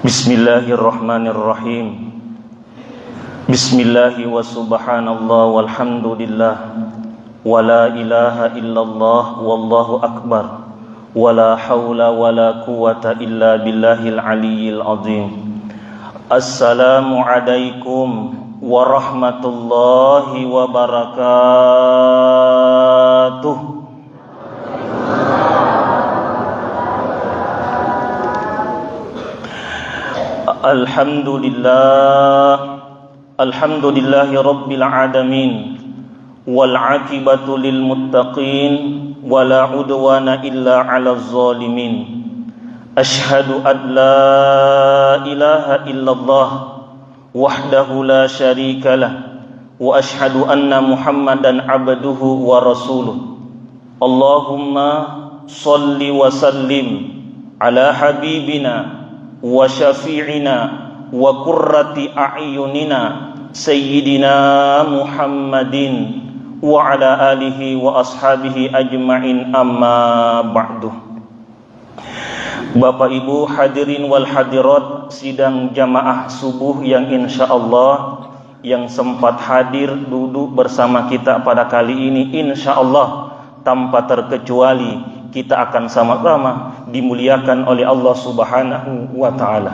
Bismillahirrahmanirrahim. Bismillahi wa subhanallah walhamdulillah wa la ilaha illallah wallahu akbar wa la hawla wa la quwata illa billahil aliyyil azim. Assalamu alaikum warahmatullahi wabarakatuh. Alhamdulillahi rabbil alamin wal aqibatu lil muttaqin wala udwana illa 'alal zalimin. Ashhadu an la ilaha illallah wahdahu la syarika lah wa ashhadu anna Muhammadan 'abduhu wa rasuluh. Allahumma shalli wa sallim ala habibina wa syafi'ina wa qurrati a'yunina sayyidina Muhammadin wa ala alihi wa ashabihi ajma'in, amma ba'du. Bapak Ibu hadirin wal hadirat sidang jamaah subuh yang insyaallah yang sempat hadir duduk bersama kita pada kali ini, insyaallah tanpa terkecuali kita akan sama-sama dimuliakan oleh Allah Subhanahu wa ta'ala.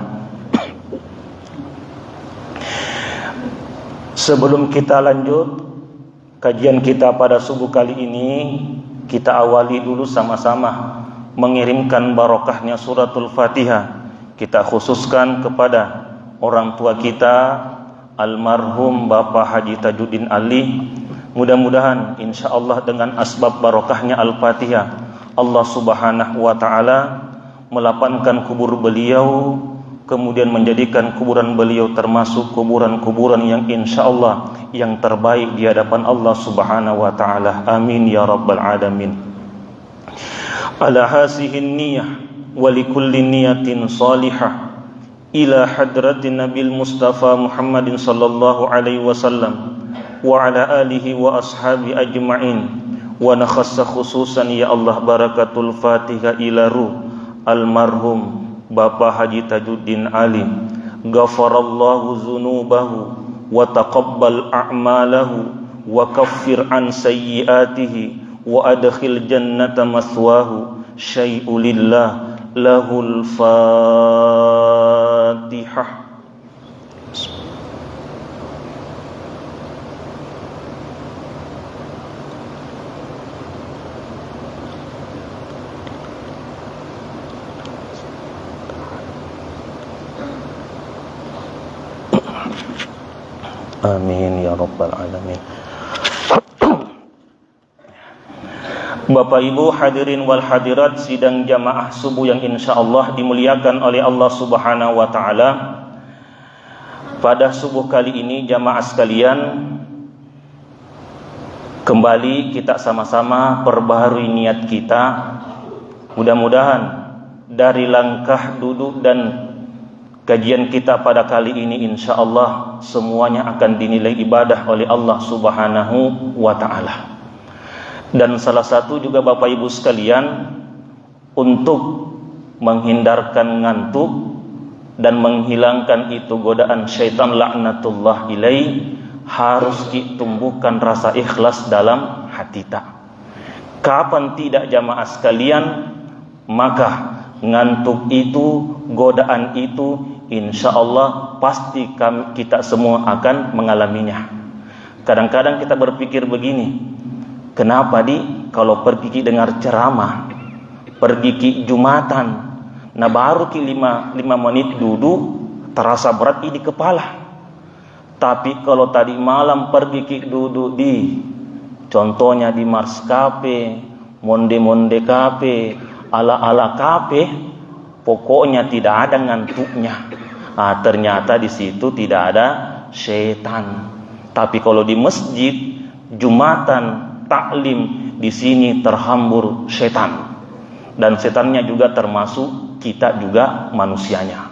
Sebelum kita lanjut kajian kita pada subuh kali ini, kita awali dulu sama-sama mengirimkan barokahnya suratul Fatihah. Kita khususkan kepada orang tua kita, almarhum Bapak Haji Tajuddin Ali. Mudah-mudahan insyaallah dengan asbab barokahnya Al-Fatihah, Allah Subhanahu wa ta'ala melapangkan kubur beliau, kemudian menjadikan kuburan beliau termasuk kuburan-kuburan yang insyaallah yang terbaik di hadapan Allah Subhanahu wa ta'ala. Amin ya rabbal alamin. Ala hasihin niyah wa likulli niyatin salihah ila hadratin Nabil Mustafa Muhammadin sallallahu alaihi wasallam wa ala alihi wa ashabi ajma'in. Wa nakhassa khususan ya Allah barakatul Fatihah ila ruh almarhum Bapak Haji Tajuddin Ali. Ghafarallahu dzunubahu wa taqabbal a'malahu wa kaffir an sayyiatihi wa adkhil jannata maswahu. Syai'ulillah lahul Fatihah. Amin ya rabbal alamin. Bapak Ibu hadirin wal hadirat sidang jamaah subuh yang insyaallah dimuliakan oleh Allah Subhanahu wa ta'ala. Pada subuh kali ini jamaah sekalian, kembali kita sama-sama perbaharui niat kita. Mudah-mudahan dari langkah duduk dan kajian kita pada kali ini insyaallah semuanya akan dinilai ibadah oleh Allah Subhanahu wa ta'ala. Dan salah satu juga Bapak Ibu sekalian, untuk menghindarkan ngantuk dan menghilangkan itu godaan syaitan laknatullah ilaih, harus ditumbuhkan rasa ikhlas dalam hati kita. Kapan tidak jamaah sekalian, maka ngantuk itu, godaan itu insyaallah pasti kita semua akan mengalaminya. Kadang-kadang kita berpikir begini, kenapa kalau pergi dengar ceramah, pergi Jumatan, nah baru 5 menit duduk terasa berat di kepala. Tapi kalau tadi malam pergi duduk di contohnya di Mars Cafe, Monde Cafe, ala Cafe, pokoknya tidak ada ngantuknya. Ternyata di situ tidak ada setan. Tapi kalau di masjid, Jumatan, taklim, di sini terhambur setan. Dan setannya juga termasuk kita juga manusianya.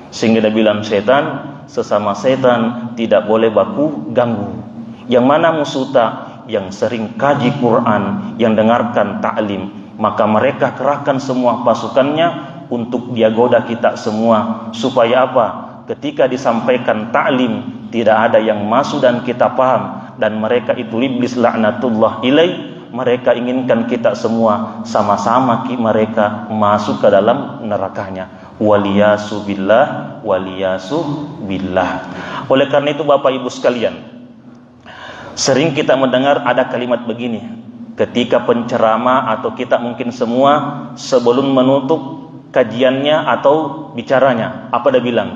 Sehingga dia bilang setan, sesama setan tidak boleh baku ganggu. Yang mana musuta? Yang sering kaji Quran, yang dengarkan taklim, maka mereka kerahkan semua pasukannya untuk dia goda kita semua. Supaya apa? Ketika disampaikan ta'lim, tidak ada yang masuk dan kita paham, dan mereka itu iblis laknatullah ilaih. Mereka inginkan kita semua sama-sama mereka masuk ke dalam nerakanya. Waliyasu billah, waliyasu billah. Oleh karena itu Bapak Ibu sekalian, sering kita mendengar ada kalimat begini ketika penceramah atau kita mungkin semua sebelum menutup kajiannya atau bicaranya, apa dia bilang?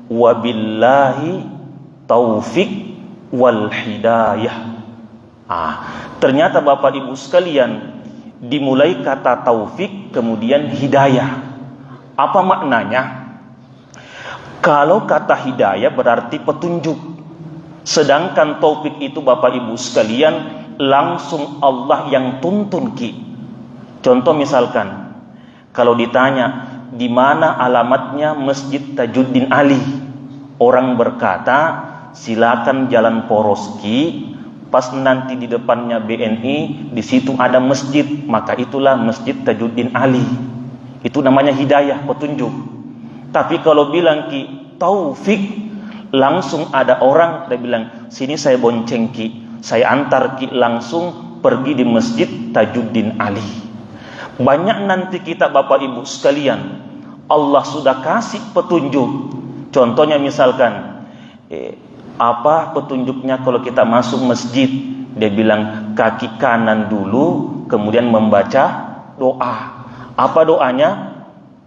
Wabillahi taufik wal hidayah. Ternyata Bapak Ibu sekalian, dimulai kata taufik kemudian hidayah. Apa maknanya? Kalau kata hidayah berarti petunjuk, sedangkan taufik itu Bapak Ibu sekalian langsung Allah yang tuntun ki. Contoh misalkan, kalau ditanya di mana alamatnya Masjid Tajuddin Ali, orang berkata silakan jalan Poroski. Pas nanti di depannya BNI, di situ ada masjid, maka itulah Masjid Tajuddin Ali. Itu namanya hidayah, petunjuk. Tapi kalau bilang ki taufik, langsung ada orang dia bilang, sini saya bonceng ki, saya antar ki langsung pergi di Masjid Tajuddin Ali. Banyak nanti kita Bapak Ibu sekalian, Allah sudah kasih petunjuk. Contohnya misalkan, apa petunjuknya kalau kita masuk masjid? Dia bilang kaki kanan dulu, kemudian membaca doa. Apa doanya?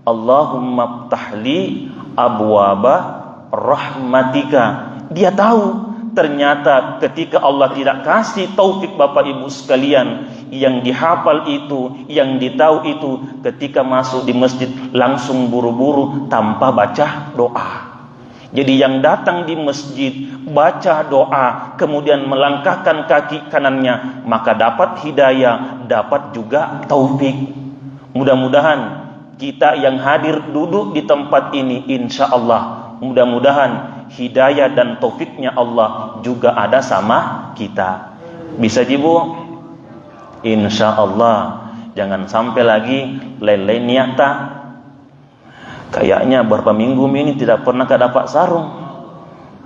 Allahumma ftahli abwaba rahmatika. Dia tahu ternyata ketika Allah tidak kasih taufik Bapak Ibu sekalian, yang dihafal itu, yang ditahu itu, ketika masuk di masjid langsung buru-buru tanpa baca doa. Jadi yang datang di masjid baca doa, kemudian melangkahkan kaki kanannya, maka dapat hidayah, dapat juga taufik. Mudah-mudahan kita yang hadir duduk di tempat ini, insya Allah, mudah-mudahan hidayah dan taufiknya Allah juga ada sama kita. Bisa jibu? Insya Allah. Jangan sampai lagi lain-lain niata. Kayaknya berapa minggu ini tidak pernah dapat sarung.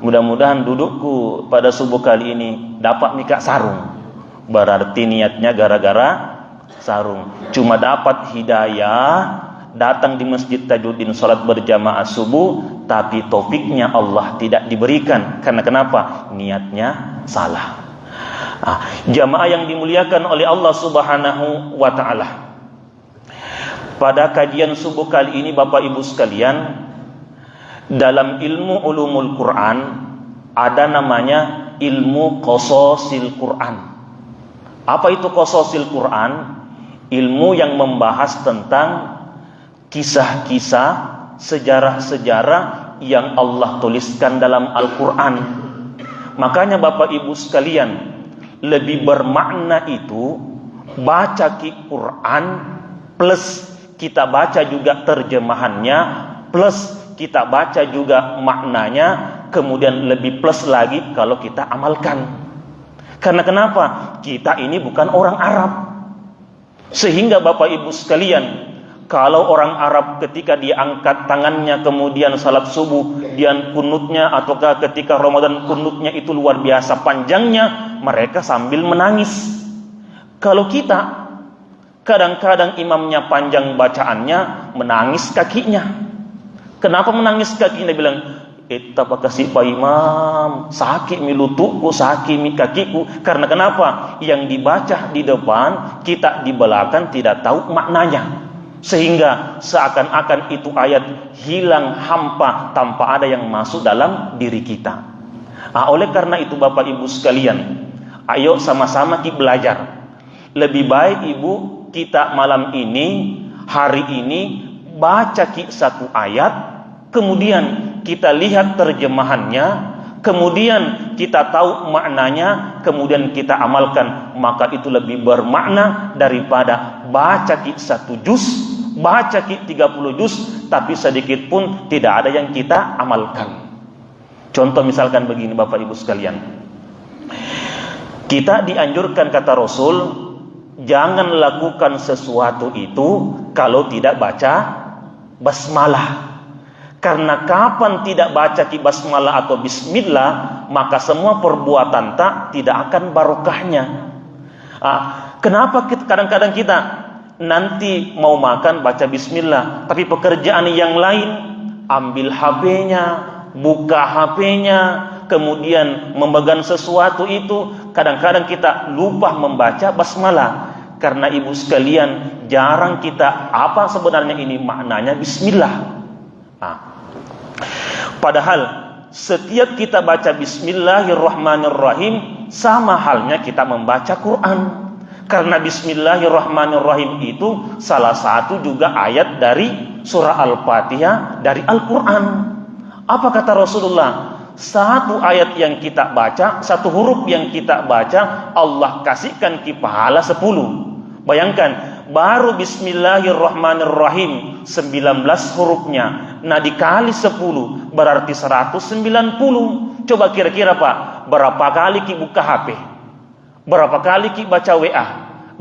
Mudah-mudahan dudukku pada subuh kali ini dapat nikah sarung. Berarti niatnya gara-gara sarung. Cuma dapat hidayah, datang di Masjid Tajuddin salat berjamaah subuh, tapi taufiknya Allah tidak diberikan. Karena kenapa? Niatnya salah. Jamaah yang dimuliakan oleh Allah Subhanahu wa ta'ala, pada kajian subuh kali ini Bapak Ibu sekalian, dalam ilmu ulumul Quran ada namanya ilmu qasasil Quran. Apa itu qasasil Quran? Ilmu yang membahas tentang kisah-kisah, sejarah-sejarah yang Allah tuliskan dalam Al-Quran. Makanya Bapak Ibu sekalian, lebih bermakna itu baca Quran plus kita baca juga terjemahannya, plus kita baca juga maknanya, kemudian lebih plus lagi kalau kita amalkan. Karena kenapa? Kita ini bukan orang Arab. Sehingga Bapak Ibu sekalian, kalau orang Arab ketika dia angkat tangannya kemudian salat subuh, dia kunutnya, ataukah ketika Ramadan kunutnya itu luar biasa panjangnya, mereka sambil menangis. Kalau kita kadang-kadang imamnya panjang bacaannya, menangis kakinya. Kenapa menangis kakinya? Dia bilang, "Apa kasih Pak Imam, sakit mi lututku, sakit mi kakiku." Karena kenapa? Yang dibaca di depan, kita di belakang tidak tahu maknanya. Sehingga seakan-akan itu ayat hilang hampa tanpa ada yang masuk dalam diri kita. Oleh karena itu Bapak Ibu sekalian, ayo sama-sama kita belajar. Lebih baik Ibu kita malam ini, hari ini baca satu ayat, kemudian kita lihat terjemahannya, kemudian kita tahu maknanya, kemudian kita amalkan, maka itu lebih bermakna daripada baca satu juz, baca 30 juz tapi sedikit pun tidak ada yang kita amalkan. Contoh misalkan begini Bapak Ibu sekalian, kita dianjurkan kata Rasul jangan lakukan sesuatu itu kalau tidak baca basmalah. Karena kapan tidak baca basmalah atau bismillah, maka semua perbuatan tidak akan barokahnya. Kenapa kadang-kadang kita nanti mau makan baca bismillah, tapi pekerjaan yang lain, ambil HP-nya, buka HP-nya, kemudian memegang sesuatu itu, kadang-kadang kita lupa membaca basmalah. Karena ibu sekalian, jarang kita apa sebenarnya ini maknanya bismillah. Padahal setiap kita baca bismillahirrahmanirrahim sama halnya kita membaca Quran. Karena bismillahirrahmanirrahim itu salah satu juga ayat dari surah Al-Fatihah dari Al-Quran. Apa kata Rasulullah? Satu ayat yang kita baca, satu huruf yang kita baca, Allah kasihkan pahala 10. Bayangkan, baru bismillahirrahmanirrahim 19 hurufnya, nah dikali 10 berarti 190. Coba kira-kira Pak, berapa kali ki buka HP? Berapa kali ki baca WA?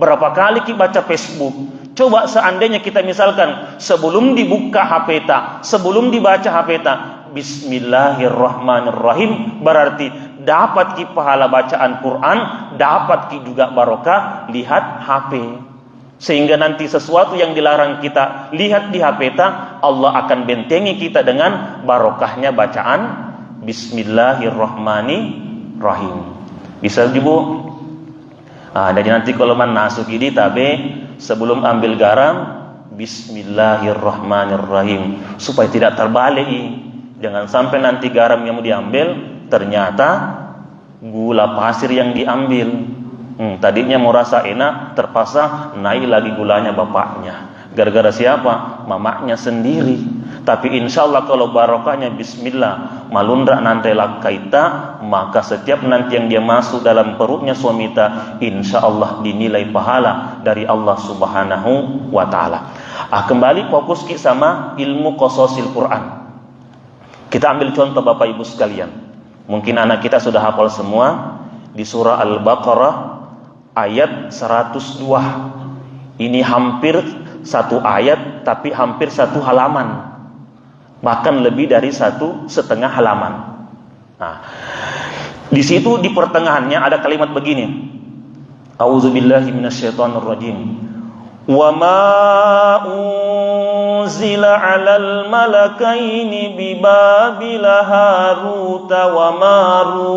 Berapa kali ki baca Facebook? Coba seandainya kita misalkan sebelum dibuka HP sebelum dibaca HP bismillahirrahmanirrahim, berarti dapat ki pahala bacaan Quran, dapat ki juga barokah lihat HP. Sehingga nanti sesuatu yang dilarang kita lihat di HP Allah akan bentengi kita dengan barokahnya bacaan bismillahirrahmanirrahim. Bisa Ibu? Jadi nanti kalau masuk ini sebelum ambil garam bismillahirrahmanirrahim, supaya tidak terbalik. Jangan sampai nanti garam yang mau diambil ternyata gula pasir yang diambil. Tadinya mau rasa enak, terpaksa naik lagi gulanya bapaknya. Gara-gara siapa? Mamaknya sendiri. Tapi insya Allah kalau barokahnya bismillah, malundra nanti lakaita, maka setiap nanti yang dia masuk dalam perutnya suami kita, insya Allah dinilai pahala dari Allah subhanahu wa ta'ala. Kembali fokus kita sama ilmu qasasil Quran. Kita ambil contoh Bapak Ibu sekalian. Mungkin anak kita sudah hafal semua di surah Al-Baqarah ayat 102. Ini hampir satu ayat tapi hampir satu halaman. Bahkan lebih dari 1,5 halaman. Di situ di pertengahannya ada kalimat begini. A'udzubillahi minasyaitonirrajim. Wa ma unzila 'alal malakaini bi Babil Harut wa Marut.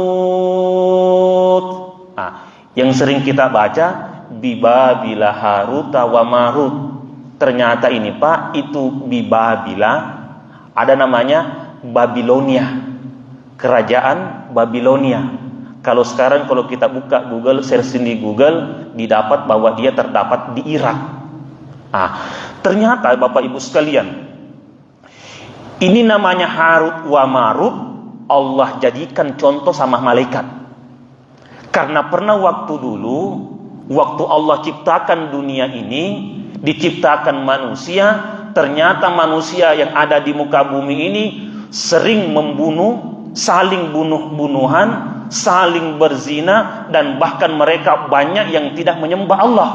Yang sering kita baca bi Babil Harut wa Marut. Ternyata ini Pak, itu bi Babila ada namanya Babilonia. Kerajaan Babilonia. Kalau sekarang kalau kita buka Google, search di Google, didapat bahwa dia terdapat di Irak. Ternyata Bapak Ibu sekalian, ini namanya Harut wa Marut, Allah jadikan contoh sama malaikat. Karena pernah waktu dulu, waktu Allah ciptakan dunia ini, diciptakan manusia, ternyata manusia yang ada di muka bumi ini sering membunuh, saling bunuh-bunuhan, saling berzina, dan bahkan mereka banyak yang tidak menyembah Allah.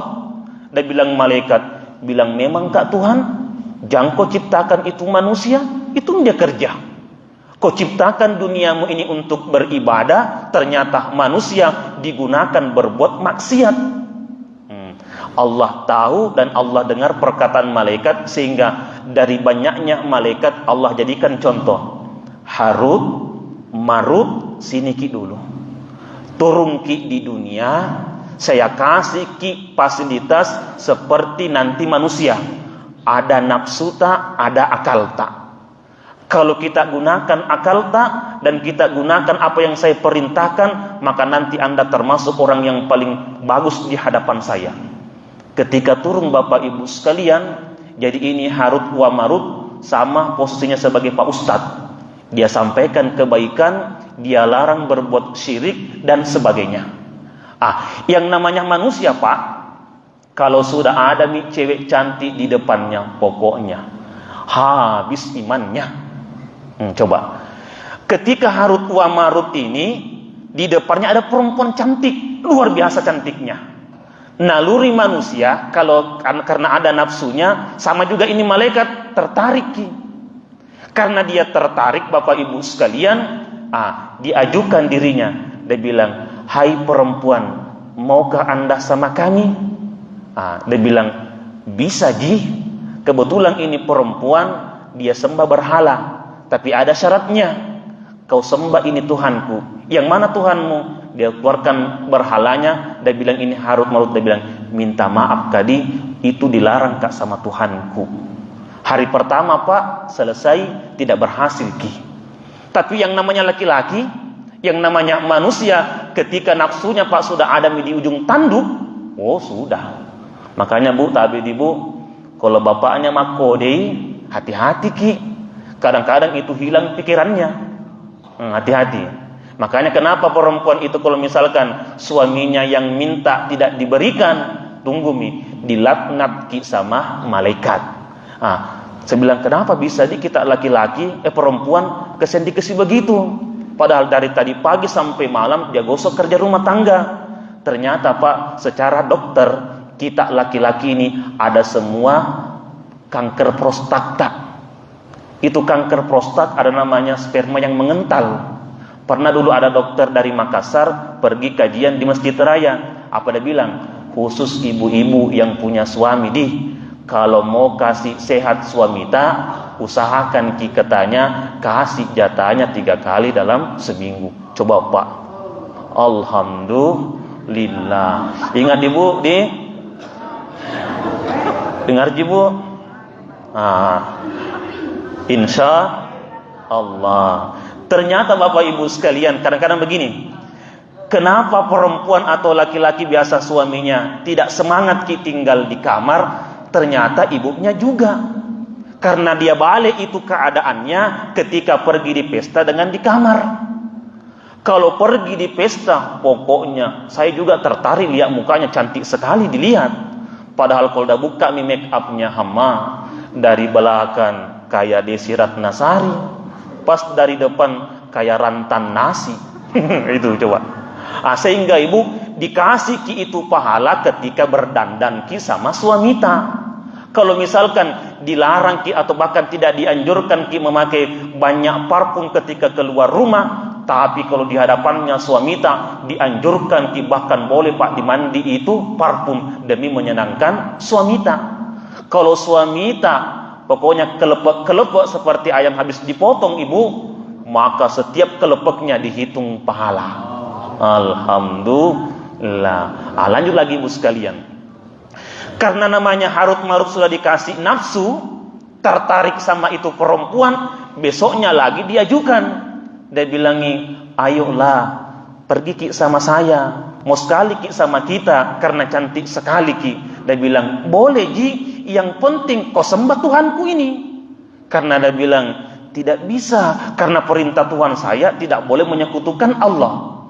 Dan bilang malaikat, bilang memang Kak Tuhan, jangan kau ciptakan itu manusia, itu dia kerja. Kau ciptakan duniamu ini untuk beribadah, ternyata manusia digunakan berbuat maksiat. Allah tahu dan Allah dengar perkataan malaikat, sehingga dari banyaknya malaikat Allah jadikan contoh. Harut, Marut, sini ki dulu. Turun ki di dunia, saya kasih ki fasilitas seperti nanti manusia. Ada nafsu tak, ada akal tak. Kalau kita gunakan akal tak dan kita gunakan apa yang saya perintahkan, maka nanti Anda termasuk orang yang paling bagus di hadapan saya. Ketika turun Bapak Ibu sekalian, jadi ini Harut wa Marut sama posisinya sebagai Pak Ustadz. Dia sampaikan kebaikan, dia larang berbuat syirik dan sebagainya. Yang namanya manusia Pak, kalau sudah ada nih cewek cantik di depannya, pokoknya habis imannya. Coba, ketika Harut wa Marut ini di depannya ada perempuan cantik, luar biasa cantiknya. Naluri manusia kalau karena ada nafsunya, sama juga ini malaikat tertarik. Karena dia tertarik, Bapak Ibu sekalian, diajukan dirinya. Dia bilang, hai perempuan, maukah Anda sama kami? Dia bilang, bisa Ji. Kebetulan ini perempuan, dia sembah berhala, tapi ada syaratnya. Kau sembah ini Tuhanku. Yang mana Tuhanmu? Dia keluarkan berhalanya. Dia bilang ini harut marut. Dia bilang, minta maaf tadi, itu dilarang Kak sama Tuhanku. Hari pertama Pak, selesai, tidak berhasil Ki. Tapi yang namanya laki-laki, yang namanya manusia, ketika nafsunya Pak sudah ada di ujung tanduk, sudah. Makanya Bu, tabid Ibu, kalau bapaknya makodei, hati-hati Ki. Kadang-kadang itu hilang pikirannya. Hati-hati. Makanya kenapa perempuan itu kalau misalkan suaminya yang minta tidak diberikan, tunggu dilaknat Ki sama malaikat. Saya bilang, kenapa bisa kita laki-laki, perempuan kesi begitu? Padahal dari tadi pagi sampai malam dia gosok kerja rumah tangga. Ternyata Pak, secara dokter, kita laki-laki ini ada semua kanker prostata. Itu kanker prostat ada namanya sperma yang mengental. Pernah dulu ada dokter dari Makassar pergi kajian di Masjid Raya. Apa dia bilang? Khusus ibu-ibu yang punya suami kalau mau kasih sehat suamita, usahakan katanya kasih jatahnya 3 kali dalam seminggu. Coba Pak. Alhamdulillah. Ingat Ibu dengar Ibu. Insya Allah. Ternyata Bapak Ibu sekalian, kadang-kadang begini. Kenapa perempuan atau laki-laki biasa suaminya tidak semangat tinggal di kamar? Ternyata ibunya juga. Karena dia balik itu keadaannya ketika pergi di pesta dengan di kamar. Kalau pergi di pesta, pokoknya saya juga tertarik lihat mukanya, cantik sekali dilihat. Padahal kalau udah buka make upnya hama, dari belakang kayak Desi Ratnasari, pas dari depan kayak Rantan Nasi. Itu coba. Sehingga Ibu dikasih itu pahala ketika berdandan sama suamita. Kalau misalkan dilarang atau bahkan tidak dianjurkan memakai banyak parfum ketika keluar rumah, tapi kalau di hadapannya suamita dianjurkan bahkan boleh Pak dimandi itu parfum demi menyenangkan suamita. Kalau suamita pokoknya kelepek seperti ayam habis dipotong Ibu, maka setiap kelepeknya dihitung pahala. Alhamdulillah. Lanjut lagi Ibu sekalian. Karena namanya harut marut sudah dikasih nafsu, tertarik sama itu perempuan, besoknya lagi diajukan. Dia bilangi, ayolah pergi sama saya, mau sekali sama kita karena cantik sekali Dia bilang, boleh yang penting kau sembah Tuhanku ini. Karena dia bilang, tidak bisa, karena perintah Tuhan saya tidak boleh menyekutukan Allah.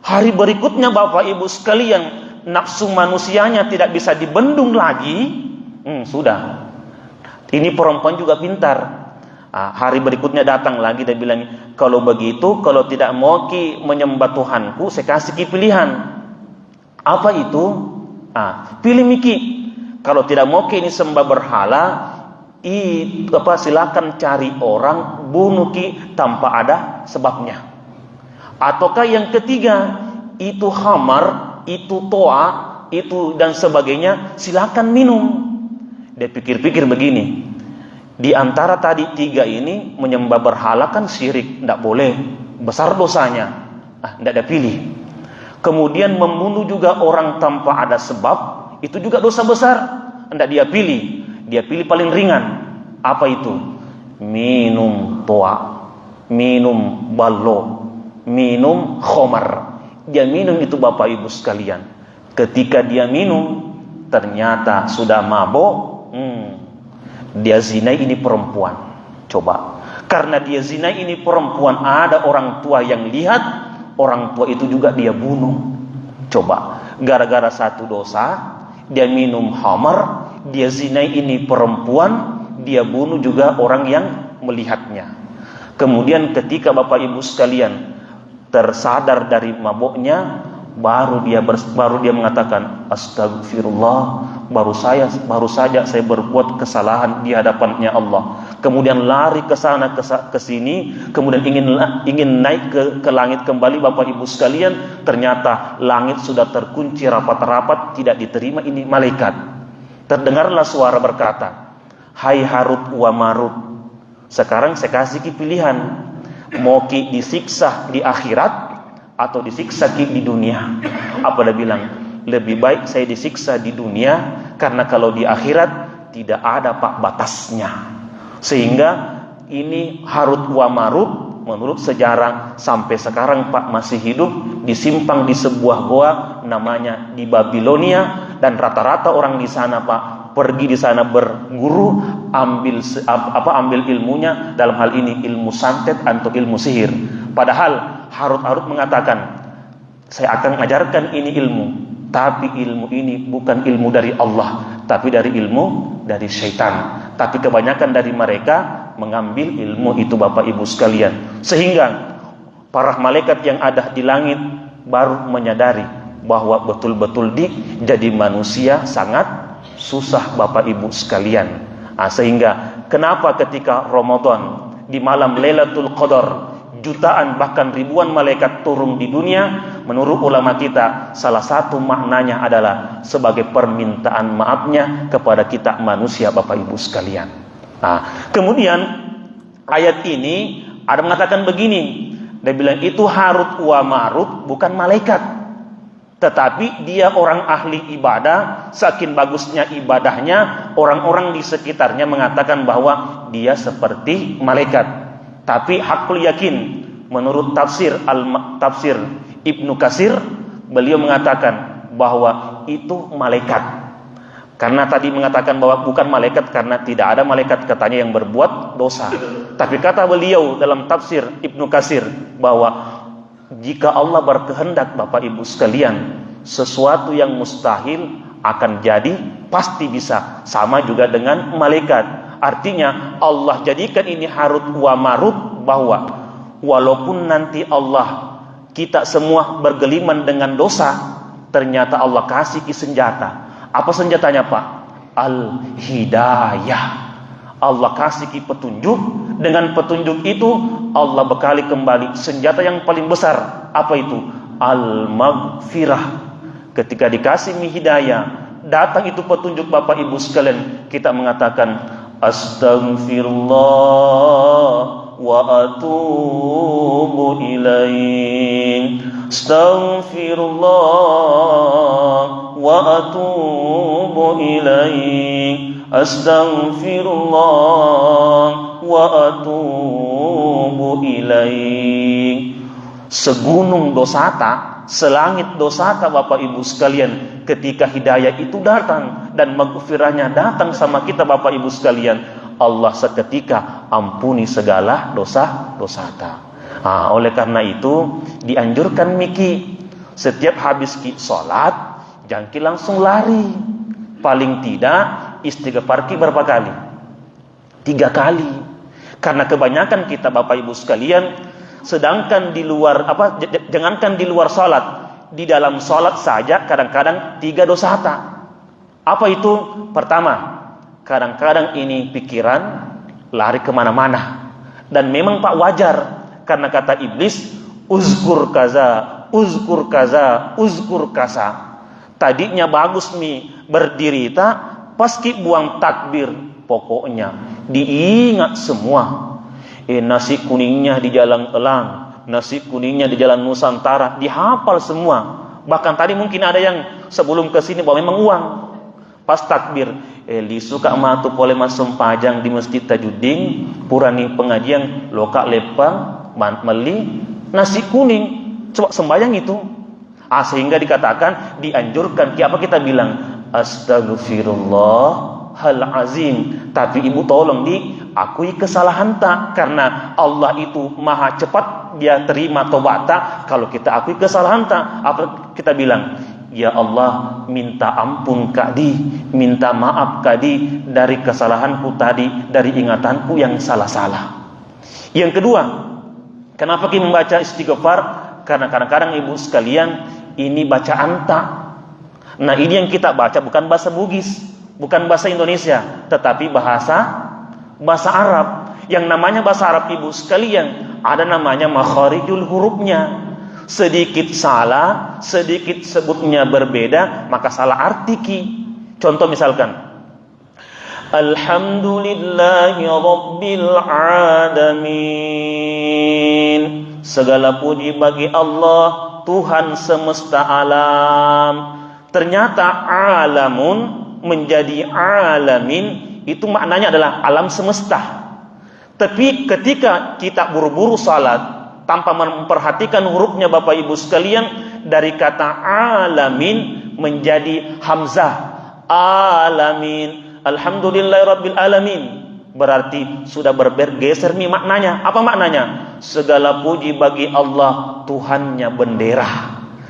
Hari berikutnya Bapak Ibu sekalian, nafsu manusianya tidak bisa dibendung lagi. Sudah. Ini perempuan juga pintar. Hari berikutnya datang lagi, dia bilang, kalau begitu, kalau tidak mau menyembah Tuhanku, saya kasih pilihan. Apa itu? Pilih kalau tidak mau ini sembah berhala, silakan cari orang bunuh tanpa ada sebabnya. Ataukah yang ketiga, itu khamar, itu toa, itu dan sebagainya, silakan minum. Dia pikir-pikir begini, di antara tadi 3 ini menyembah berhala kan syirik, tidak boleh, besar dosanya. Tidak ada pilih. Kemudian membunuh juga orang tanpa ada sebab, itu juga dosa besar, tidak dia pilih. Dia pilih paling ringan. Apa itu? Minum toa, minum ballo, minum khamar. Dia minum itu Bapak Ibu sekalian. Ketika dia minum, ternyata sudah mabok. Dia zinai ini perempuan. Coba. Karena dia zinai ini perempuan, ada orang tua yang lihat, orang tua itu juga dia bunuh. Coba. Gara-gara satu dosa, dia minum khamar, dia zinai ini perempuan, dia bunuh juga orang yang melihatnya. Kemudian ketika Bapak Ibu sekalian tersadar dari mabuknya, baru dia mengatakan astagfirullah, baru saja saya berbuat kesalahan di hadapannya Allah. Kemudian lari ke sana ke sini, kemudian ingin naik ke langit kembali. Bapak Ibu sekalian, ternyata langit sudah terkunci rapat-rapat, tidak diterima ini malaikat. Terdengarlah suara berkata, hai Harut wa Marut, sekarang saya kasih pilihan, mau ki disiksa di akhirat atau disiksa di dunia. Apa dia bilang? Lebih baik saya disiksa di dunia, karena kalau di akhirat tidak ada pak batasnya. Sehingga ini Harut wa Marut menurut sejarah sampai sekarang pak masih hidup, disimpang di sebuah goa namanya di Babilonia, dan rata-rata orang di sana pak pergi di sana berguru, ambil ilmunya, dalam hal ini ilmu santet atau ilmu sihir. Padahal Harut mengatakan, saya akan mengajarkan ini ilmu, tapi ilmu ini bukan ilmu dari Allah, tapi dari syaitan. Tapi kebanyakan dari mereka mengambil ilmu itu Bapak Ibu sekalian, sehingga para malaikat yang ada di langit baru menyadari bahwa betul-betul jadi manusia sangat susah Bapak Ibu sekalian. Sehingga kenapa ketika Ramadan di malam Lailatul Qadar jutaan bahkan ribuan malaikat turun di dunia, menurut ulama kita salah satu maknanya adalah sebagai permintaan maafnya kepada kita manusia Bapak Ibu sekalian. Kemudian ayat ini ada mengatakan begini, dia bilang itu Harut wa Marut bukan malaikat, tetapi dia orang ahli ibadah. Saking bagusnya ibadahnya, orang-orang di sekitarnya mengatakan bahwa dia seperti malaikat. Tapi hakul yakin, menurut tafsir Ibnu Katsir, beliau mengatakan bahwa itu malaikat. Karena tadi mengatakan bahwa bukan malaikat karena tidak ada malaikat katanya yang berbuat dosa. Tapi kata beliau dalam tafsir Ibnu Katsir bahwa jika Allah berkehendak Bapak Ibu sekalian, sesuatu yang mustahil akan jadi, pasti bisa. Sama juga dengan malaikat. Artinya Allah jadikan ini Harut wa Marut, bahwa walaupun nanti Allah kita semua bergeliman dengan dosa, ternyata Allah kasih senjata. Apa senjatanya Pak? Al-Hidayah. Allah kasih petunjuk. Dengan petunjuk itu Allah bekali kembali senjata yang paling besar. Apa itu? Al-Maghfirah. Ketika dikasih hidayah, datang itu petunjuk Bapak Ibu sekalian, kita mengatakan Astaghfirullah wa atubu ilaih. Astaghfirullah wa atubu ilaih. Astaghfirullah wa atubu ilaih. Segunung dosata, selangit dosata Bapak Ibu sekalian, ketika hidayah itu datang dan maghfirahnya datang sama kita Bapak Ibu sekalian, Allah seketika ampuni segala dosa-dosata. Oleh karena itu dianjurkan miki setiap habis sholat jangan langsung lari. Paling tidak istighfar berapa kali? 3 kali. Karena kebanyakan kita Bapak Ibu sekalian, sedangkan di luar jangankan di luar sholat, di dalam sholat saja kadang-kadang 3 dosata. Apa itu? Pertama, kadang-kadang ini pikiran lari kemana-mana, dan memang Pak wajar, karena kata iblis uzkur kaza, uzkur kaza, uzkur kaza. Tadinya bagus berdiri paski buang takbir, pokoknya diingat semua. Nasi kuningnya di Jalan Elang, nasi kuningnya di Jalan Nusantara, dihafal semua. Bahkan tadi mungkin ada yang sebelum ke sini bawa memang uang. Pas takbir, li suka matu pole masum pajang di Masjid Tajudin, purani pengajian loka lepang, meli nasi kuning, coba sembayang itu. Sehingga dikatakan dianjurkan, apa kita bilang? Astagfirullahal azim. Tapi ibu tolong diakui kesalahan tak, karena Allah itu maha cepat dia terima tobat tak. Kalau kita akui kesalahan tak, apa kita bilang? Ya Allah, minta ampun kadi, minta maaf kadi dari kesalahanku tadi, dari ingatanku yang salah-salah. Yang kedua, kenapa kita membaca istighfar? Karena kadang-kadang ibu sekalian, ini bacaan ta. Nah, ini yang kita baca bukan bahasa Bugis, bukan bahasa Indonesia, tetapi bahasa Arab. Yang namanya bahasa Arab, ibu sekalian, ada namanya makharijul hurufnya. Sedikit salah, sedikit sebutnya berbeda, maka salah arti ki. Contoh misalkan, Alhamdulillahi Rabbil Alamin. Segala puji bagi Allah, Tuhan semesta alam. Ternyata alamun menjadi alamin, itu maknanya adalah alam semesta. Tapi ketika kita buru-buru salat tanpa memperhatikan hurufnya, Bapak Ibu sekalian, dari kata alamin menjadi hamzah, alamin. Alhamdulillahirabbil alamin, berarti sudah bergeser nih maknanya. Apa maknanya? Segala puji bagi Allah, Tuhannya bendera.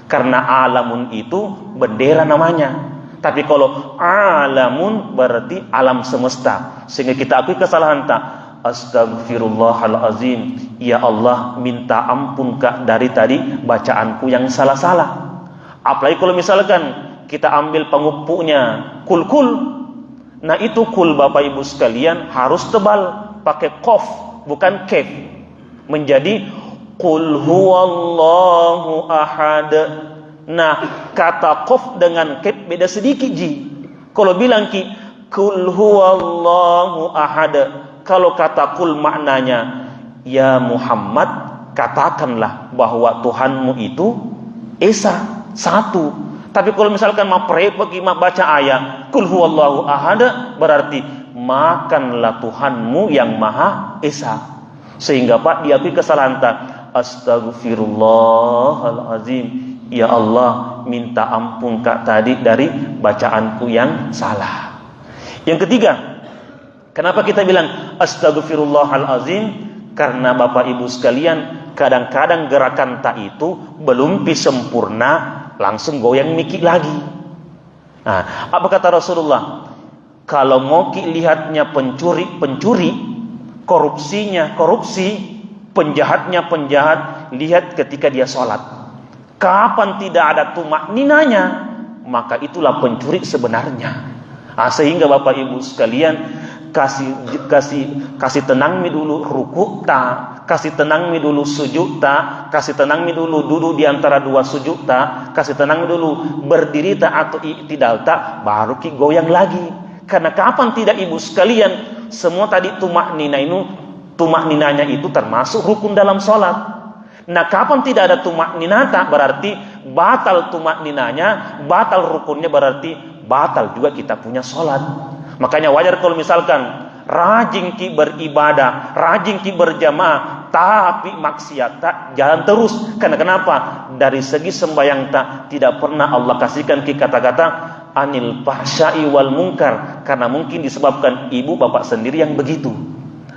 Karena alamun itu bendera namanya. Tapi kalau alamun berarti alam semesta. Sehingga kita akui kesalahan tak. Astagfirullahalazim. Ya Allah, minta ampun Kak dari tadi bacaanku yang salah-salah. Apalagi kalau misalkan kita ambil pengupunya kul. Nah, itu kul, Bapak Ibu sekalian, harus tebal, pakai qaf bukan kef. Menjadi qul huwallahu ahad. Nah, kata qaf dengan kef beda sedikit ji. Kalau bilang ki qul huwallahu ahad, kalau kata kul maknanya, ya Muhammad, katakanlah bahwa Tuhanmu itu esa, satu. Tapi kalau misalkan mau pergi baca ayat kul huwallahu ahad, berarti makanlah Tuhanmu yang maha esa. Sehingga Pak diakui kesalahan tak. Astagfirullahalazim. Ya Allah, minta ampun Kak tadi dari bacaanku yang salah. Yang ketiga, kenapa kita bilang astagfirullahalazim? Karena Bapak Ibu sekalian, kadang-kadang gerakan tak itu belum sempurna, langsung goyang mikir lagi. Nah, apa kata Rasulullah? Kalau mau lihatnya pencuri, korupsinya korupsi, penjahatnya penjahat, lihat ketika dia sholat. Kapan tidak ada tumakninanya, maka itulah pencuri sebenarnya. Nah, sehingga Bapak Ibu sekalian, kasih tenang mi dulu ruku ta, kasih tenang mi dulu sujud ta, kasih tenang mi dulu duduk di antara dua sujud ta, kasih tenang mi dulu berdiri ta atau i'tidal ta, baru ki goyang lagi. Karena kapan tidak Ibu sekalian, semua tadi tumakninanya itu termasuk rukun dalam sholat. Nah, kapan tidak ada tumakninata, berarti batal tumakninanya, batal rukunnya, berarti batal juga kita punya sholat. Makanya wajar kalau misalkan rajin ki beribadah, rajin ki berjamaah, tapi maksiat tak jalan terus. Karena kenapa? Dari segi sembahyang tak tidak pernah Allah kasihkan ki kata-kata anil fahsya'i wal munkar, karena mungkin disebabkan ibu bapak sendiri yang begitu.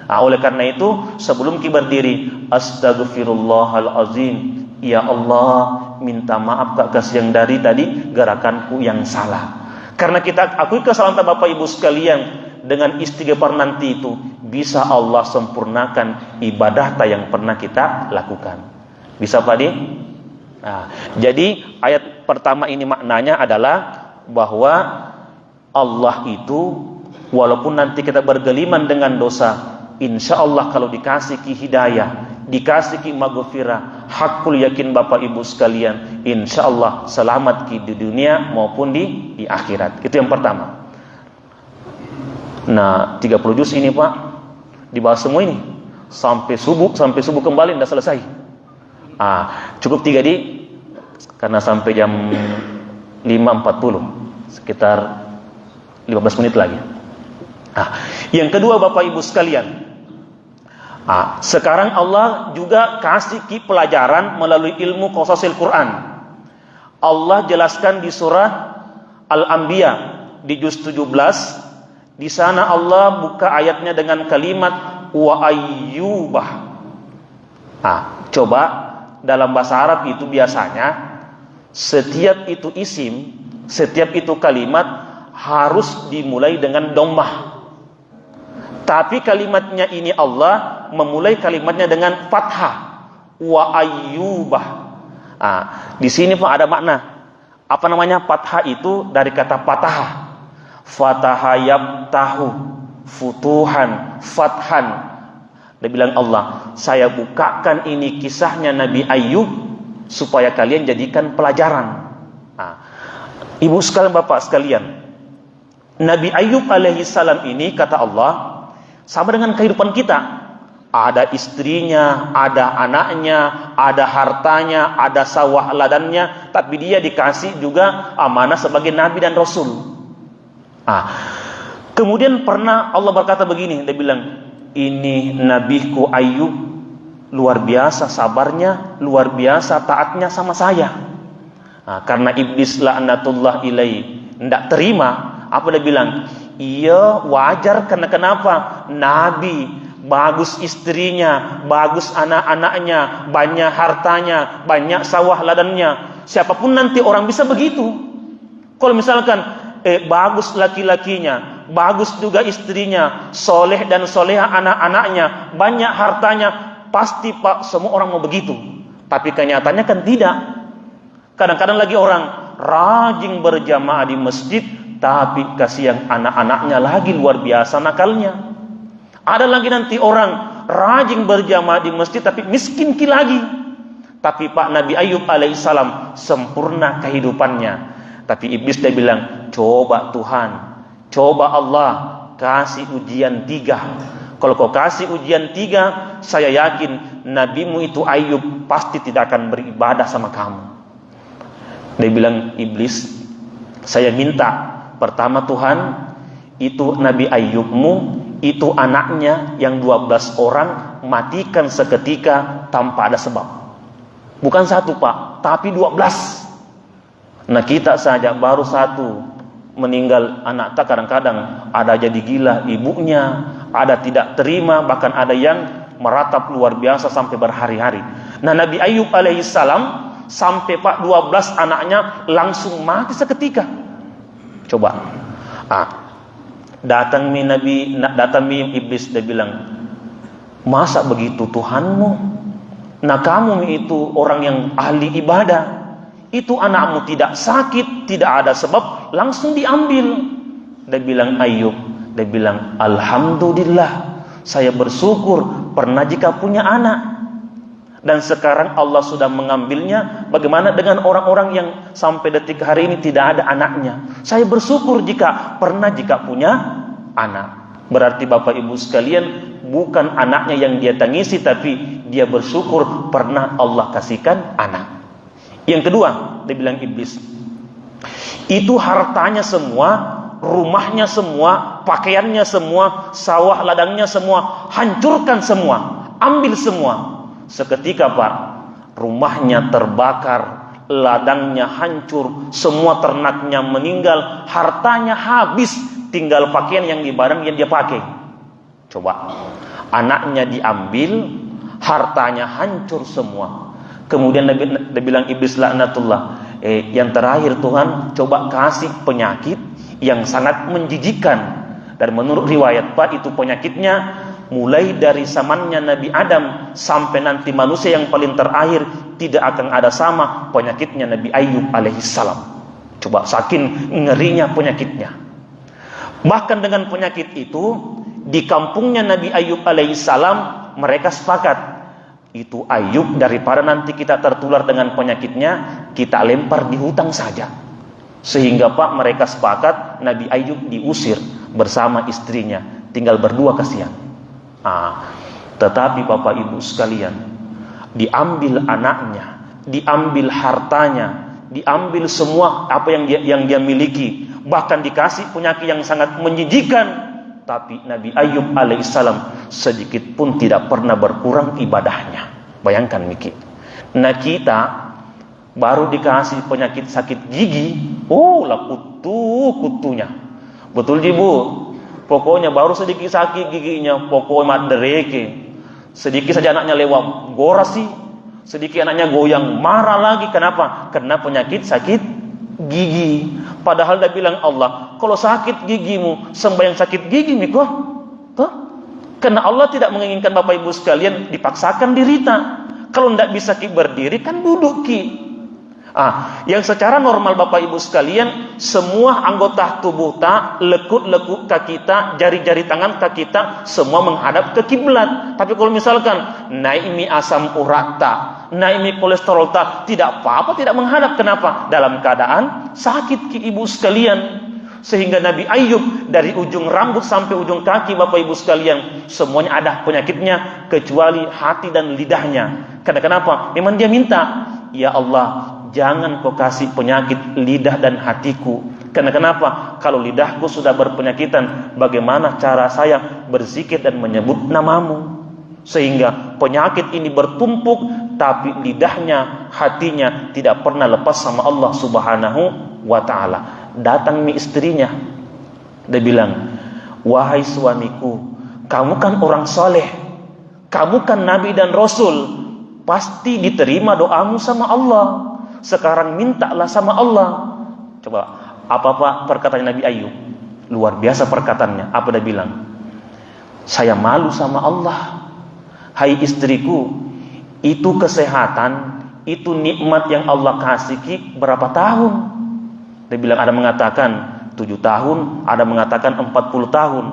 Nah, oleh karena itu sebelum ki berdiri, astagfirullahalazim, ya Allah, minta maaf Kak yang dari tadi gerakanku yang salah. Karena kita akui kesalahan Bapak Ibu sekalian, dengan istighfar nanti itu bisa Allah sempurnakan ibadah yang pernah kita lakukan. Bisa Pak Di? Nah, jadi ayat pertama ini maknanya adalah bahwa Allah itu walaupun nanti kita bergeliman dengan dosa, insya Allah kalau dikasih ki hidayah, dikasih ki maghfirah, hakul yakin Bapak Ibu sekalian, insya Allah selamat ki di dunia maupun di akhirat. Itu yang pertama. Nah, 30 juz ini Pak dibahas semua ini sampai subuh kembali tidak selesai. Cukup 3 di, karena sampai jam 5.40, sekitar 15 menit lagi. Yang kedua Bapak Ibu sekalian, sekarang Allah juga kasih pelajaran melalui ilmu qasasil Quran. Allah jelaskan di surah Al-Anbiya di juz 17. Di sana Allah buka ayatnya dengan kalimat wa ayyubah. Coba dalam bahasa Arab itu biasanya setiap itu isim, setiap itu kalimat harus dimulai dengan dhammah. Tapi kalimatnya ini Allah memulai kalimatnya dengan fathah, wa ayyubah. Di sini Pak ada makna. Apa namanya? Fathah itu dari kata patah. Fataha yabtahu, futuhan, fathan. Dia bilang Allah, saya bukakan ini kisahnya Nabi Ayub supaya kalian jadikan pelajaran. Ibu sekalian, bapak sekalian, Nabi Ayub alaihi salam ini kata Allah sama dengan kehidupan kita. Ada istrinya, ada anaknya, ada hartanya, ada sawah ladannya, tapi dia dikasih juga amanah sebagai nabi dan rasul. Kemudian pernah Allah berkata begini, dia bilang, ini nabiku Ayub luar biasa sabarnya, luar biasa taatnya sama saya. Karena iblis laknatullah ilaih tidak terima, apa dia bilang? Iya wajar, karena kenapa? Nabi, bagus istrinya, bagus anak-anaknya, banyak hartanya, banyak sawah ladannya. Siapapun nanti orang bisa begitu. Kalau misalkan bagus laki-lakinya, bagus juga istrinya, soleh dan soleha anak-anaknya, banyak hartanya, pasti Pak semua orang mau begitu. Tapi kenyataannya kan tidak. Kadang-kadang lagi orang rajin berjamaah di masjid, tapi kasihan anak-anaknya lagi luar biasa nakalnya. Ada lagi nanti orang rajin berjamaah di masjid tapi miskin lagi. Tapi Pak Nabi Ayub alaihissalam sempurna kehidupannya. Tapi iblis dia bilang, coba Tuhan, coba Allah kasih ujian 3. Kalau kau kasih ujian 3, saya yakin nabimu itu Ayub pasti tidak akan beribadah sama kamu. Dia bilang, iblis, saya minta pertama Tuhan, itu Nabi Ayubmu, itu anaknya yang 12 orang matikan seketika tanpa ada sebab. Bukan 1 Pak, tapi 12. Nah kita saja baru 1 meninggal anak tak, kadang-kadang ada jadi gila ibunya, ada tidak terima, bahkan ada yang meratap luar biasa sampai berhari-hari. Nah Nabi Ayub alaihissalam sampai Pak 12 anaknya langsung mati seketika. Coba datang iblis, dia bilang, masa begitu Tuhanmu? Nah kamu itu orang yang ahli ibadah, itu anakmu tidak sakit, tidak ada sebab, langsung diambil. Dia bilang Ayub, dia bilang alhamdulillah, saya bersyukur pernah jika punya anak. Dan sekarang Allah sudah mengambilnya. Bagaimana dengan orang-orang yang sampai detik hari ini tidak ada anaknya? Saya bersyukur jika punya anak. Berarti Bapak Ibu sekalian, bukan anaknya yang dia tangisi, tapi dia bersyukur pernah Allah kasihkan anak. Yang kedua, dia bilang iblis, itu hartanya semua, rumahnya semua, pakaiannya semua, sawah ladangnya semua, hancurkan semua, ambil semua. Seketika Pak, rumahnya terbakar, ladangnya hancur, semua ternaknya meninggal, hartanya habis, tinggal pakaian yang di badan yang dia pakai. Coba, anaknya diambil, hartanya hancur semua. Kemudian dia bilang iblis laknatullah, yang terakhir Tuhan, coba kasih penyakit yang sangat menjijikkan. Dan menurut riwayat Pak, itu penyakitnya mulai dari zamannya Nabi Adam sampai nanti manusia yang paling terakhir, tidak akan ada sama penyakitnya Nabi Ayub alaihissalam. Coba saking ngerinya penyakitnya. Bahkan dengan penyakit itu, di kampungnya Nabi Ayub alaihissalam, mereka sepakat, itu Ayub daripada nanti kita tertular dengan penyakitnya, kita lempar di hutan saja. Sehingga Pak, mereka sepakat Nabi Ayub diusir bersama istrinya, tinggal berdua kasihan. Tetapi Bapak Ibu sekalian, diambil anaknya, diambil hartanya, diambil semua apa yang dia miliki, bahkan dikasih penyakit yang sangat menjijikan. Tapi Nabi Ayub alaihissalam sedikit pun tidak pernah berkurang ibadahnya. Bayangkan Miki. Nah kita baru dikasih penyakit sakit gigi, lah kutunya. Betul Bu? Pokoknya baru sedikit sakit giginya, pokoknya madereke. Sedikit saja anaknya lewat gorasi, sedikit anaknya goyang, marah lagi. Kenapa? Karena penyakit sakit gigi. Padahal dia bilang Allah, kalau sakit gigimu, sembahyang sakit gigi Miko. Karena Allah tidak menginginkan Bapak Ibu sekalian dipaksakan dirita. Kalau tidak bisa berdiri kan duduk Yang secara normal Bapak Ibu sekalian, semua anggota tubuh kita, lekuk-lekuk kaki kita, jari-jari tangan kaki kita, semua menghadap ke kiblat. Tapi kalau misalkan naimi asam urat ta, naimi kolesterol ta, tidak apa-apa, tidak menghadap. Kenapa? Dalam keadaan sakit ki ibu sekalian. Sehingga Nabi Ayub dari ujung rambut sampai ujung kaki Bapak Ibu sekalian, semuanya ada penyakitnya kecuali hati dan lidahnya. Karena kenapa? Memang dia minta, ya Allah, jangan kau kasih penyakit lidah dan hatiku. Karena kenapa? Kalau lidahku sudah berpenyakitan, bagaimana cara saya berzikir dan menyebut namamu? Sehingga penyakit ini bertumpuk, tapi lidahnya, hatinya tidak pernah lepas sama Allah Subhanahu wa ta'ala. Datang istrinya, dia bilang, wahai suamiku, kamu kan orang soleh, kamu kan nabi dan rasul, pasti diterima doamu sama Allah. Sekarang mintalah sama Allah. Coba, apa perkataan Nabi Ayub? Luar biasa perkataannya. Apa dia bilang? Saya malu sama Allah. Hai istriku, itu kesehatan, itu nikmat yang Allah kasih ki berapa tahun? Dia bilang, ada mengatakan 7 tahun, ada mengatakan 40 tahun.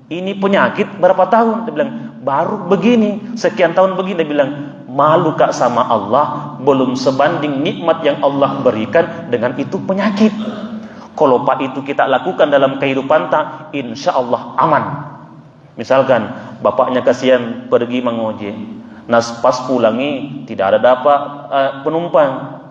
Ini penyakit berapa tahun? Dia bilang, baru begini, sekian tahun begini. Dia bilang, malu kak sama Allah, belum sebanding nikmat yang Allah berikan dengan itu penyakit. Kalau pak itu kita lakukan dalam kehidupan tak, insya Allah aman. Misalkan bapaknya kasihan pergi mengoje, nas pas pulangi tidak ada dapat penumpang.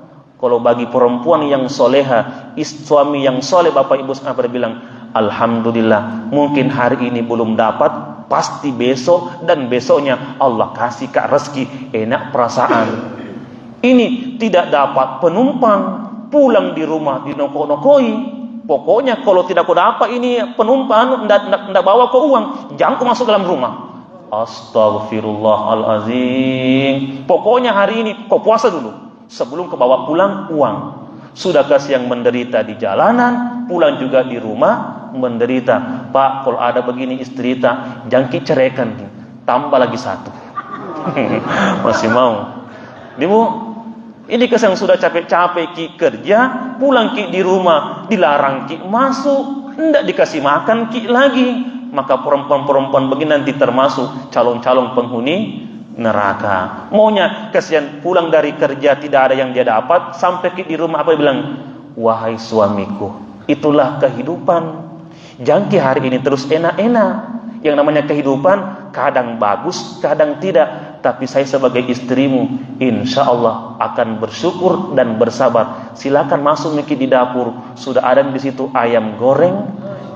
Kalau bagi perempuan yang soleha, suami yang soleh, Bapak Ibu sekalian bilang, alhamdulillah, mungkin hari ini belum dapat, pasti besok dan besoknya Allah kasih kak rezeki, enak perasaan. Ini tidak dapat penumpang, pulang di rumah dinokok-nokoi. Pokoknya kalau tidak kau dapat ini penumpang, tidak bawa kau uang, jangan kau masuk dalam rumah. Astaghfirullahalazim. Pokoknya hari ini kau puasa dulu, sebelum kau bawa pulang uang. Sudah kasih yang menderita di jalanan, pulang juga di rumah menderita. Pak, kalau ada begini istri tak, jangan ceraikan, tambah lagi satu. Masih mau? Dimu, ini kesan sudah capek-capek ki kerja, pulang ki di rumah, dilarang ki masuk, hendak dikasih makan ki lagi. Maka perempuan-perempuan begini nanti termasuk calon-calon penghuni neraka. Maunya kasihan pulang dari kerja tidak ada yang dia dapat, sampai di rumah apa dia bilang, wahai suamiku, itulah kehidupan. Jangan hari ini terus enak-enak. Yang namanya kehidupan kadang bagus, kadang tidak. Tapi saya sebagai istrimu, insya Allah akan bersyukur dan bersabar. Silakan masuk Miki di dapur, sudah ada di situ ayam goreng,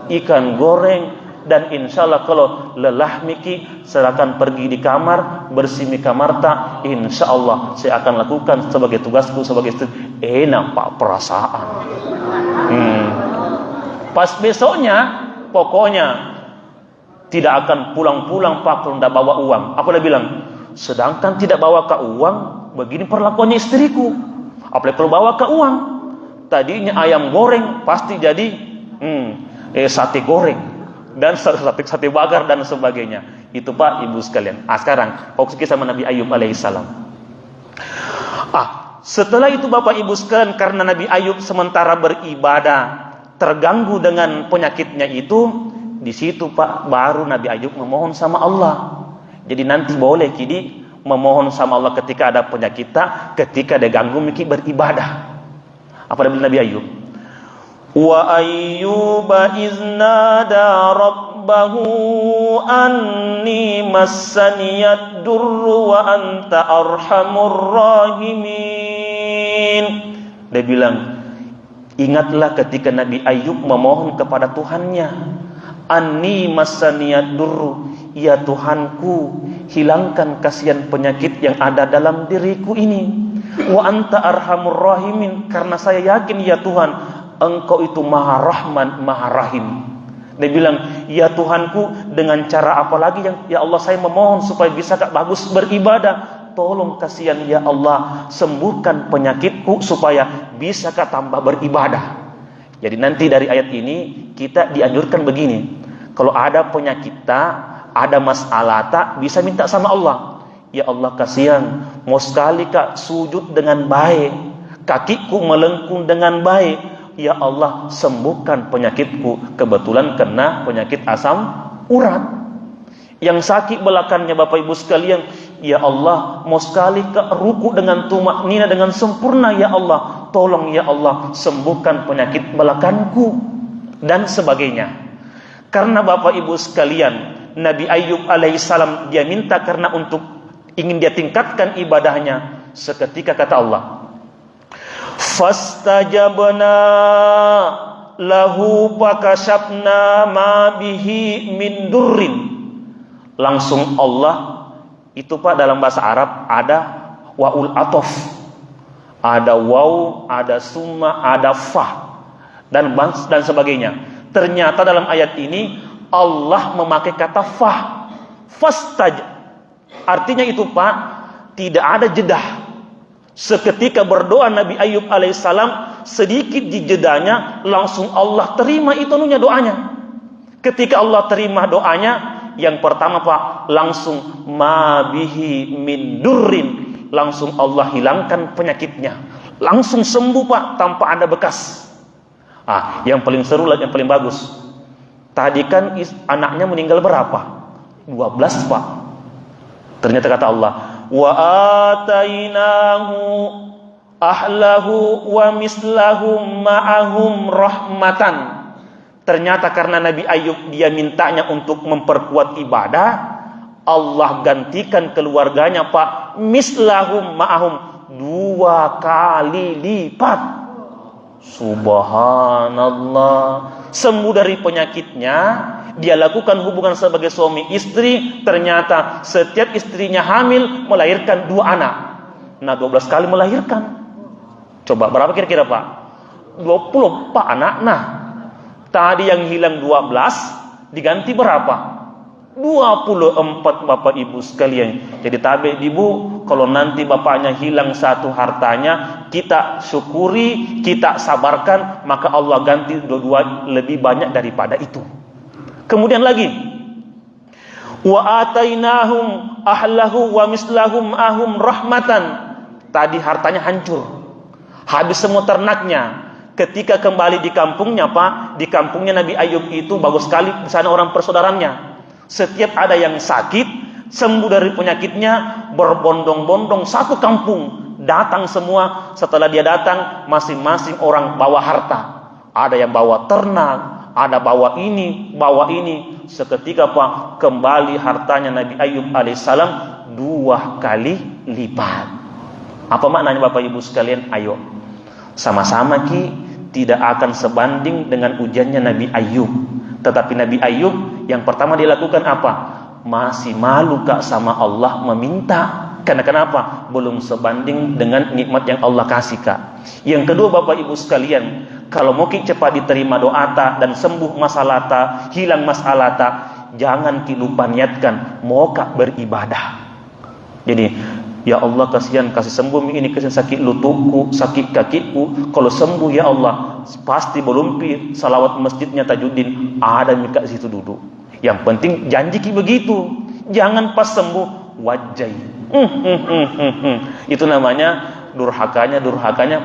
ikan goreng. Dan insya Allah kalau lelah Miki, silakan pergi di kamar, bersih Miki kamar tak. Insya Allah saya akan lakukan sebagai tugasku sebagai istri. Enak pak perasaan. Pas besoknya, pokoknya tidak akan pulang-pulang pak kalau tidak bawa uang. Apa dia bilang? Sedangkan tidak bawa ke uang, begini perlakuannya istriku. Apalagi kalau bawa ke uang, tadinya ayam goreng pasti jadi sate goreng dan sate bakar dan sebagainya. Itu pak ibu sekalian. Sekarang fokus kita sama Nabi Ayub alaihissalam. Setelah itu bapak ibu sekalian, karena Nabi Ayub sementara beribadah terganggu dengan penyakitnya itu, di situ pak baru Nabi Ayub memohon sama Allah. Jadi nanti boleh kini memohon sama Allah ketika ada penyakit, ketika dia ganggu Miki beribadah. Apa Nabi Ayub? Wa ayyuba iznada rabbahu anni massaniyad durru wa anta arhamur rahimin. Dia bilang, ingatlah ketika Nabi Ayub memohon kepada Tuhannya, anni massaniyad durru, ya Tuhanku, hilangkan kasihan penyakit yang ada dalam diriku ini. Wa anta arhamur rahimin, karena saya yakin ya Tuhan, Engkau itu Maha Rahman, Maha Rahim. Dia bilang, ya Tuhanku, dengan cara apa lagi yang ya Allah saya memohon supaya bisa bagus beribadah. Tolong kasihan ya Allah, sembuhkan penyakitku supaya bisa tambah beribadah. Jadi nanti dari ayat ini kita dianjurkan begini, kalau ada penyakit ada masalah bisa minta sama Allah. Ya Allah kasihan, mau sekali kak sujud dengan baik, kakiku melengkung dengan baik, ya Allah sembuhkan penyakitku, kebetulan kena penyakit asam urat. Yang sakit belakangnya Bapak Ibu sekalian, ya Allah mau sekali ke ruku dengan tumaknina dengan sempurna, ya Allah tolong ya Allah sembuhkan penyakit belakangku dan sebagainya. Karena Bapak Ibu sekalian, Nabi Ayub alaihissalam dia minta karena untuk ingin dia tingkatkan ibadahnya. Seketika kata Allah, fastajabna lahu fakashafna ma bihi min durrin. Langsung Allah itu Pak, dalam bahasa Arab ada waul atof, ada waw, ada summa, ada fa dan sebagainya. Ternyata dalam ayat ini Allah memakai kata fa, fastaj. Artinya itu Pak, tidak ada jedah. Seketika berdoa Nabi Ayub alaihissalam, sedikit di jedanya langsung Allah terima itu doanya. Ketika Allah terima doanya, yang pertama Pak, langsung ma bihi min durrin, langsung Allah hilangkan penyakitnya, langsung sembuh Pak, tanpa ada bekas. Yang paling seru lah, yang paling bagus. Tadi kan anaknya meninggal berapa? 12 Pak. Ternyata kata Allah, wa atainahu ahlahu wa mislahum ma'ahum rahmatan. Ternyata karena Nabi Ayub dia mintanya untuk memperkuat ibadah, Allah gantikan keluarganya Pak, mislahum ma'ahum, 2 kali lipat. Subhanallah. Sembuh dari penyakitnya, dia lakukan hubungan sebagai suami istri, ternyata setiap istrinya hamil melahirkan 2 anak. Nah 12 kali melahirkan. Coba berapa kira-kira Pak? 20 Pak anak. Nah tadi yang hilang 12 diganti berapa? 24 Bapak Ibu sekalian. Jadi tabe ibu, kalau nanti bapaknya hilang satu hartanya, kita syukuri, kita sabarkan, maka Allah ganti 2 lebih banyak daripada itu. Kemudian lagi, wa atainahum ahlahu wa mislahum ahum rahmatan. Tadi hartanya hancur, habis semua ternaknya. Ketika kembali di kampungnya Pak, di kampungnya Nabi Ayub itu bagus sekali, di sana orang persaudaranya. Setiap ada yang sakit, sembuh dari penyakitnya, berbondong-bondong satu kampung, datang semua. Setelah dia datang, masing-masing orang bawa harta. Ada yang bawa ternak, ada bawa ini, bawa ini. Seketika Pak, kembali hartanya Nabi Ayub alaihissalam 2 kali lipat. Apa maknanya Bapak Ibu sekalian? Ayo, sama-sama tidak akan sebanding dengan ujiannya Nabi Ayub. Tetapi Nabi Ayub yang pertama dia lakukan apa? Masih malu Kak sama Allah meminta. Karena kenapa? Belum sebanding dengan nikmat yang Allah kasih Kak. Yang kedua Bapak Ibu sekalian, kalau mau cepat diterima doa dan sembuh masalah hilang masalah jangan lupa niatkan mau Kak beribadah. Jadi ya Allah kasihan, kasih sembuh ini, kasihan sakit lututku, sakit kakiku. Kalau sembuh ya Allah, pasti belum salawat masjidnya Tajuddin ada mika situ duduk. Yang penting janji begitu. Jangan pas sembuh wajai. Itu namanya durhakanya.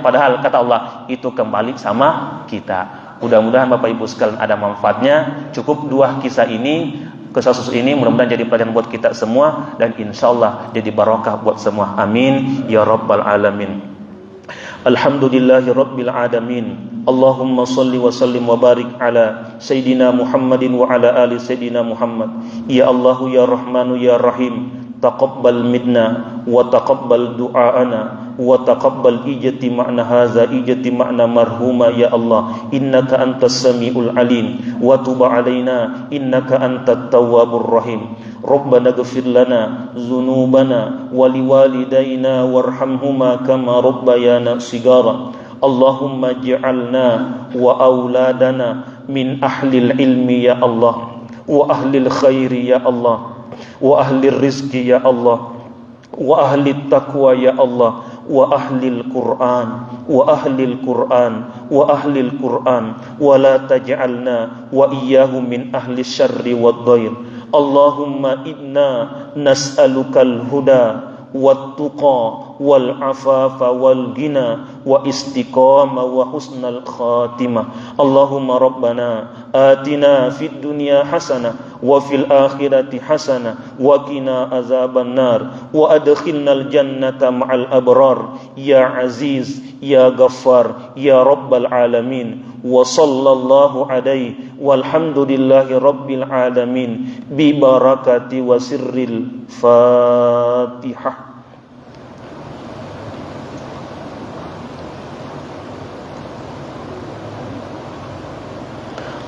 Padahal kata Allah itu kembali sama kita. Mudah-mudahan Bapak Ibu sekalian ada manfaatnya. Cukup 2 kisah ini, kasus ini mudah-mudahan jadi pelajaran buat kita semua, dan insyaallah jadi barokah buat semua. Amin ya rabbal alamin. Alhamdulillahi rabbil alamin. Allahumma salli wa sallim wa barik ala Sayyidina Muhammadin wa ala ali Sayyidina Muhammad. Ya Allahu ya Rahmanu ya Rahim, taqabbal minna wa taqabbal du'aana wa taqabbal ijati ma'na haza ijati ma'na marhuma ya Allah. Innaka antas sami'ul alim wa tub alaina innaka antat tawwabur rahim. Rabbana ighfir lana dzunubana wa liwalidayna warhamhuma kama rabbayana sigara. Allahumma ij'alna wa auladana min ahlil ilmi ya Allah, wa ahlil khairi ya Allah, wa ahlil rizki ya Allah, wa ahlil taqwa ya Allah, wa ahlil Qur'an, wa ahlil Qur'an, wa ahlil Qur'an, wa la taj'alna wa iyyahum min ahli syarri wad dhair. Allahumma inna nas'alukal huda والتقى والعفاف والغنى واستقامة وحسن الخاتمة. اللهم ربنا آتنا في الدنيا حسنة وفي الآخرة حسنة وقنا عذاب النار وأدخلنا الجنة مع الأبرار يا عزيز يا غفار يا رب العالمين. وصلى الله عليه والحمد لله رب العالمين ببركة وسر الفاتحة.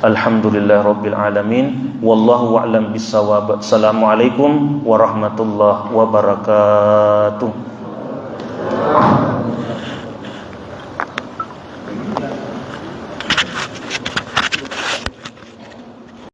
Alhamdulillah Rabbil Alamin. Wallahu a'lam bissawab. Assalamualaikum warahmatullahi wabarakatuh.